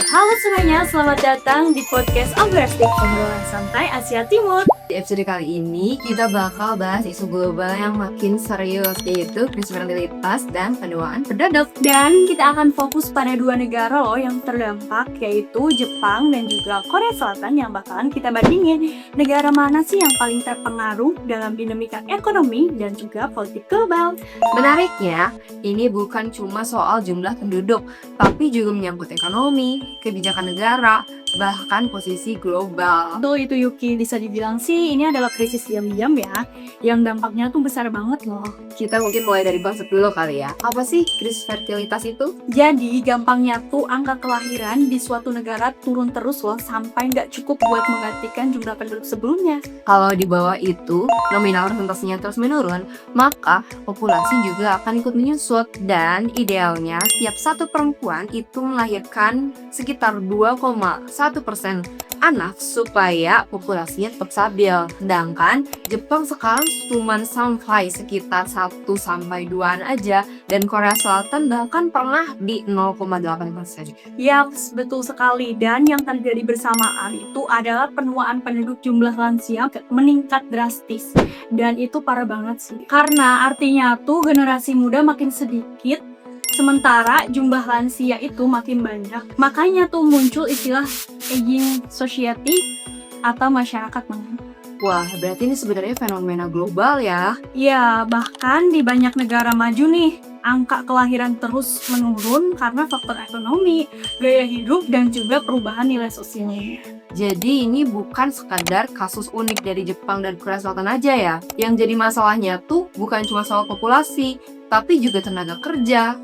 Halo semuanya, selamat datang di podcast Overstik, obrolan santai Asia Timur. Di episode kali ini kita bakal bahas isu global yang makin serius, yaitu krisis fertilitas dan penuaan penduduk. Dan kita akan fokus pada dua negara loh yang terdampak, yaitu Jepang dan juga Korea Selatan yang bakalan kita bandingin. Negara mana sih yang paling terpengaruh dalam dinamika ekonomi dan juga politik global? Menariknya, ini bukan cuma soal jumlah penduduk, tapi juga menyangkut ekonomi, kebijakan negara, bahkan posisi global. Betul itu Yuki, bisa dibilang sih ini adalah krisis diam-diam ya, yang dampaknya tuh besar banget loh. Kita mungkin mulai dari konsep dulu kali ya. Apa sih krisis fertilitas itu? Jadi gampangnya tuh angka kelahiran di suatu negara turun terus loh sampai nggak cukup buat menggantikan jumlah penduduk sebelumnya. Kalau di bawah itu, nominal persentasenya terus menurun, maka populasi juga akan ikut menyusut. Dan idealnya, setiap satu perempuan itu melahirkan sekitar 2,1% anak supaya populasinya tetap stabil. Sedangkan Jepang sekarang cuma sampai sekitar 1-2an aja, dan Korea Selatan bahkan pernah di 0,8%. Yaps, betul sekali. Dan yang terjadi bersamaan itu adalah penuaan penduduk jumlah lansia meningkat drastis. Dan itu parah banget sih. Karena artinya tuh generasi muda makin sedikit, sementara jumlah lansia itu makin banyak. Makanya tuh muncul istilah aging society atau masyarakat mengenyam. Wah, berarti ini sebenarnya fenomena global ya. Ya, bahkan di banyak negara maju nih, angka kelahiran terus menurun karena faktor ekonomi, gaya hidup, dan juga perubahan nilai sosialnya. Jadi ini bukan sekadar kasus unik dari Jepang dan Korea Selatan aja ya. Yang jadi masalahnya tuh bukan cuma soal populasi, tapi juga tenaga kerja.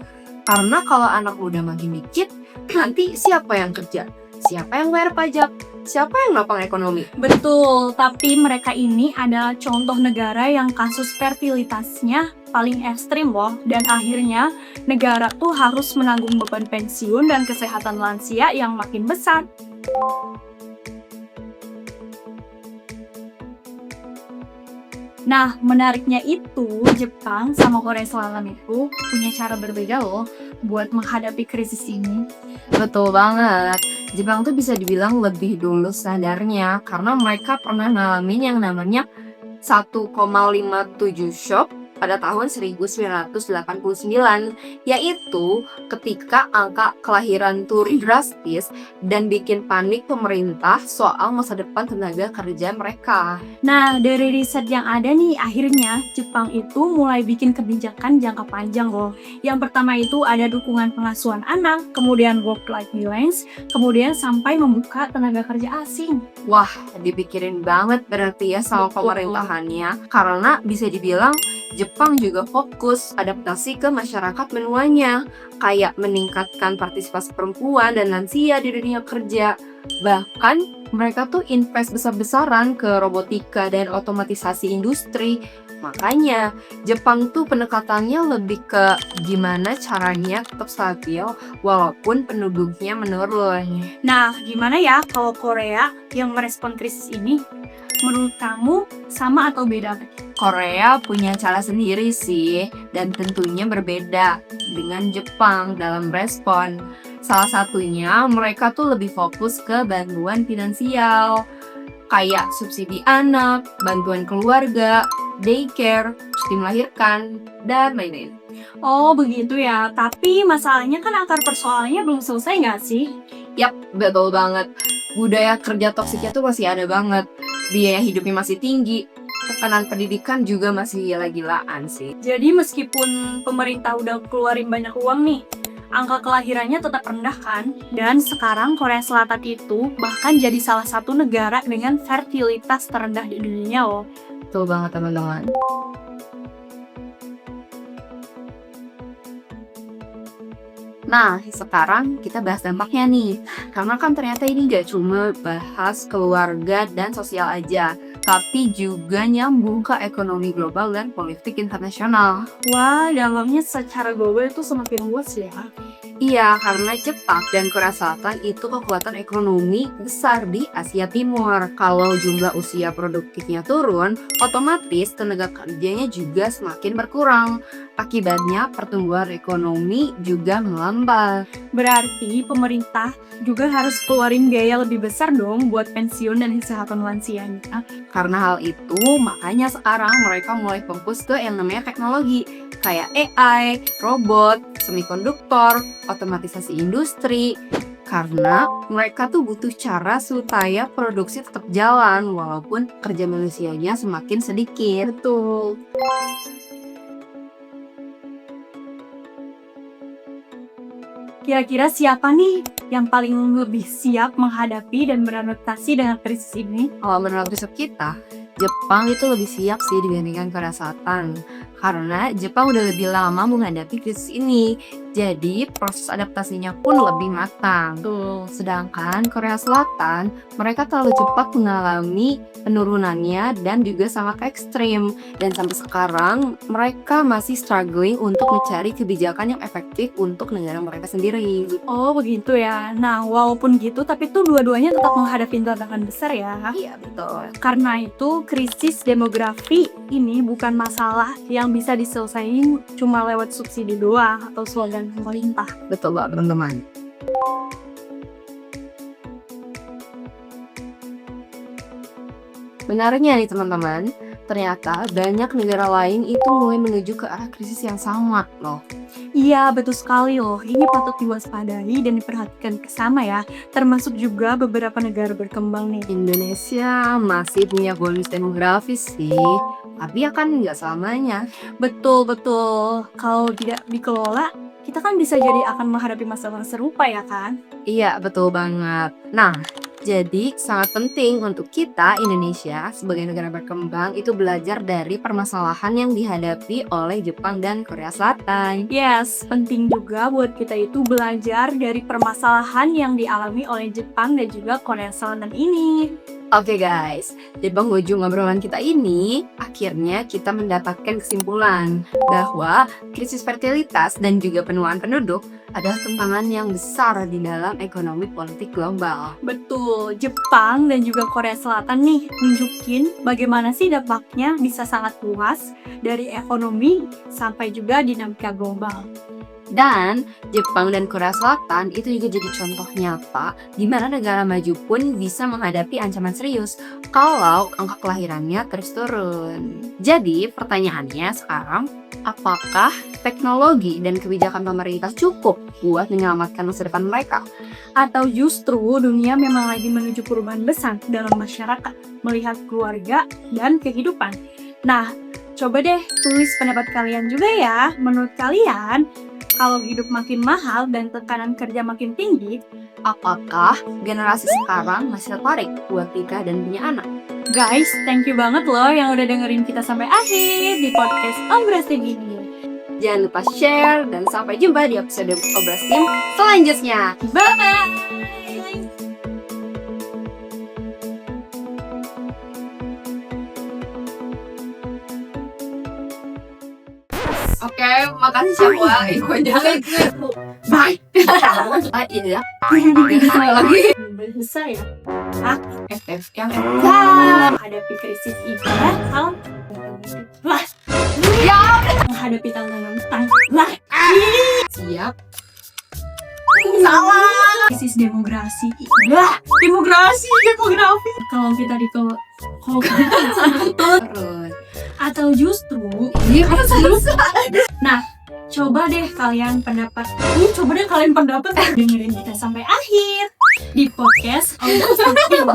Karena kalau anak muda makin dikit, nanti siapa yang kerja? Siapa yang bayar pajak? Siapa yang nopang ekonomi? Betul, tapi mereka ini adalah contoh negara yang kasus fertilitasnya paling ekstrim loh. Dan akhirnya negara tuh harus menanggung beban pensiun dan kesehatan lansia yang makin besar. Nah, menariknya itu Jepang sama Korea Selatan itu punya cara berbeda loh buat menghadapi krisis ini. Betul banget. Jepang tuh bisa dibilang lebih dulu sadarnya karena mereka pernah ngalamin yang namanya 1,57 shock pada tahun 1989, yaitu ketika angka kelahiran turun drastis dan bikin panik pemerintah soal masa depan tenaga kerja mereka. Nah, dari riset yang ada nih, akhirnya Jepang itu mulai bikin kebijakan jangka panjang loh. Yang pertama itu ada dukungan pengasuhan anak, kemudian work-life balance, kemudian sampai membuka tenaga kerja asing. Wah, dipikirin banget berarti ya sama Betul. pemerintahannya, karena bisa dibilang Jepang juga fokus adaptasi ke masyarakat menuanya, kayak meningkatkan partisipasi perempuan dan lansia di dunia kerja. Bahkan mereka tuh invest besar-besaran ke robotika dan otomatisasi industri. Makanya Jepang tuh pendekatannya lebih ke gimana caranya tetap stabil walaupun penduduknya menurun. Nah, gimana ya kalau Korea yang merespon krisis ini? Menurut kamu sama atau beda? Korea punya cara sendiri sih, dan tentunya berbeda dengan Jepang dalam respon. Salah satunya mereka tuh lebih fokus ke bantuan finansial, kayak subsidi anak, bantuan keluarga, daycare, cuti melahirkan, dan lain-lain. Oh, begitu ya. Tapi masalahnya kan akar persoalannya belum selesai nggak sih? Yap, betul banget. Budaya kerja toksiknya tuh masih ada banget. Biaya hidupnya masih tinggi. Tekanan pendidikan juga masih gila-gilaan sih. Jadi meskipun pemerintah udah keluarin banyak uang nih, angka kelahirannya tetap rendah kan? Dan sekarang Korea Selatan itu bahkan jadi salah satu negara dengan fertilitas terendah di dunia loh. Betul banget teman-teman. Nah, sekarang kita bahas dampaknya nih. Karena kan ternyata ini gak cuma bahas keluarga dan sosial aja, tapi juga nyambung ke ekonomi global dan politik internasional. Wah, dalamnya secara global itu semakin luas ya. Iya, karena Jepang dan Korea Selatan itu kekuatan ekonomi besar di Asia Timur. Kalau jumlah usia produktifnya turun, otomatis tenaga kerjanya juga semakin berkurang. Akibatnya pertumbuhan ekonomi juga melambat. Berarti pemerintah juga harus keluarin biaya lebih besar dong buat pensiun dan kesehatan lansianya. Karena hal itu, makanya sekarang mereka mulai fokus ke yang namanya teknologi, kayak AI, robot, semikonduktor, otomatisasi industri. Karena mereka tuh butuh cara supaya produksi tetap jalan walaupun kerja manusianya semakin sedikit. Betul. Kira-kira siapa nih yang paling lebih siap menghadapi dan beradaptasi dengan krisis ini? Kalau menurut riset kita, Jepang itu lebih siap sih dibandingkan Korea Selatan. Karena Jepang udah lebih lama menghadapi krisis ini. Jadi proses adaptasinya pun lebih matang. Betul. Sedangkan Korea Selatan, mereka terlalu cepat mengalami penurunannya dan juga sangat ekstrim. Dan sampai sekarang, mereka masih struggling untuk mencari kebijakan yang efektif untuk negara mereka sendiri. Oh begitu ya. Nah walaupun gitu tapi tuh dua-duanya tetap menghadapi tantangan besar ya. Iya, betul. Karena itu krisis demografi ini bukan masalah yang bisa diselesaikan cuma lewat subsidi doang atau slogan pemerintah. Betul banget, teman-teman. Benarnya nih teman-teman, ternyata banyak negara lain itu mulai menuju ke arah krisis yang sama loh. Iya betul sekali loh. Ini patut diwaspadai dan diperhatikan bersama ya. Termasuk juga beberapa negara berkembang nih. Indonesia masih punya bonus demografis sih, tapi ya kan nggak selamanya. Betul. Kalau tidak dikelola, kita kan bisa jadi akan menghadapi masalah serupa ya kan? Iya, betul banget. Nah, jadi sangat penting untuk kita Indonesia sebagai negara berkembang itu belajar dari permasalahan yang dihadapi oleh Jepang dan Korea Selatan. Yes, penting juga buat kita itu belajar dari permasalahan yang dialami oleh Jepang dan juga Korea Selatan ini. Oke guys, di penghujung obrolan kita ini, akhirnya kita mendapatkan kesimpulan bahwa krisis fertilitas dan juga penuaan penduduk adalah tantangan yang besar di dalam ekonomi politik global. Betul, Jepang dan juga Korea Selatan nih nunjukin bagaimana sih dampaknya bisa sangat luas dari ekonomi sampai juga dinamika global. Dan Jepang dan Korea Selatan itu juga jadi contoh nyata di mana negara maju pun bisa menghadapi ancaman serius kalau angka kelahirannya terus turun. Jadi pertanyaannya sekarang, apakah teknologi dan kebijakan pemerintah cukup buat menyelamatkan masa depan mereka? Atau justru dunia memang lagi menuju perubahan besar dalam masyarakat, melihat keluarga dan kehidupan. Nah, coba deh tulis pendapat kalian juga ya. Menurut kalian, kalau hidup makin mahal dan tekanan kerja makin tinggi, Apakah generasi sekarang masih tertarik buat nikah dan punya anak? guys, thank you banget loh yang udah dengerin kita sampai akhir di podcast Obras Tim ini. Jangan lupa share dan sampai jumpa di episode Obras Tim selanjutnya. Bye! Oke, makasih semua infonya. Bye. Ah, iya. Lagi Besar ya. FF yang Menghadapi krisis ini menghadapi tantangan siap. salah krisis demografi demografi kalau kita Terus. atau justru Iya, kan selesai. nah coba deh kalian pendapat dengerin kita sampai akhir di podcast Obras Tim.